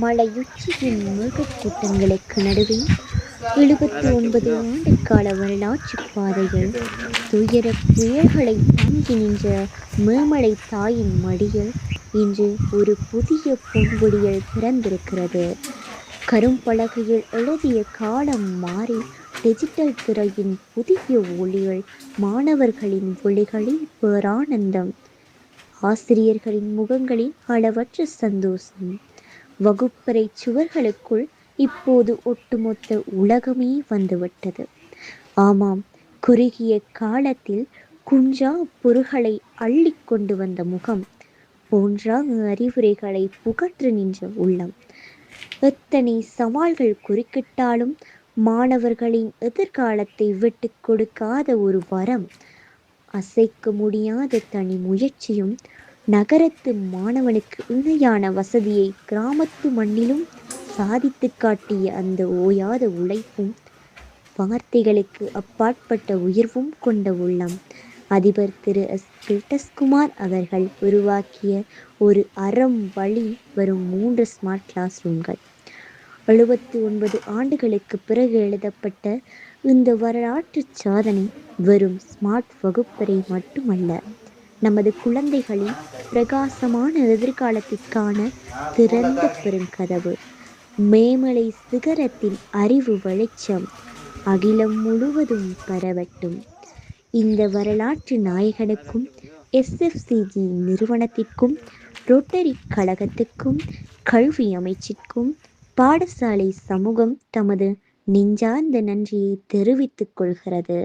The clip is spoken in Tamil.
மலையுச்சியின் மேகக்கூட்டங்களுக்கு நடுவே 79 ஆண்டுகால வரலாற்றுப் பாதையில் துயரப் புயல்களைத் தாங்கி நின்ற மேமலை தாயின் மடியில் இன்று ஒரு புதிய பொன்விடியல் பிறந்திருக்கிறது. கரும்பலகையில் எழுதிய காலம் மாறி டிஜிட்டல் திரையின் புதிய ஒளியில் மாணவர்களின் விழிகளில் பேரானந்தம், ஆசிரியர்களின் முகங்களில் அளவற்ற சந்தோஷம். வகுப்பறை சுவர்களுக்குள் இப்போது ஒட்டுமொத்த உலகமே வந்துவிட்டது. ஆமாம், குறுகிய காலத்தில் குன்றா பொருள்களை அள்ளிக் கொண்டு வந்த முகம், போன்றா அறிவுரைகளை புகற்று நின்ற உள்ளம். எத்தனை சவால்கள் குறுக்கிட்டாலும் மாணவர்களின் எதிர்காலத்தை விட்டுக் கொடுக்காத ஒரு வரம், அசைக்க முடியாத தனி முயற்சியும், நகரத்து மாணவனுக்கு இணையான வசதியை கிராமத்து மண்ணிலும் சாதித்து காட்டிய அந்த ஓயாத உழைப்பும், வார்த்தைகளுக்கு அப்பாற்பட்ட உயர்வும் கொண்ட உள்ளம், அதிபர் திரு கில்டஸ்குமார் அவர்கள் உருவாக்கிய ஒரு அறம் வழி வரும் 3 ஸ்மார்ட் கிளாஸ் ரூம்கள். 79 ஆண்டுகளுக்கு பிறகு எழுதப்பட்ட இந்த வரலாற்று சாதனை வெறும் ஸ்மார்ட் வகுப்பறை மட்டுமல்ல, நமது குழந்தைகளின் பிரகாசமான எதிர்காலத்திற்கான திறந்த பெருங்கதவு. மேமலை சிகரத்தின் அறிவு வெளிச்சம் அகிலம் முழுவதும் பரவட்டும். இந்த வரலாற்று நாயகனுக்கும், SFCG நிறுவனத்திற்கும், ரோட்டரி கழகத்துக்கும், கல்வி அமைச்சிற்கும், பாடசாலை சமூகம் தமது நெஞ்சார்ந்த நன்றியை தெரிவித்துக் கொள்கிறது.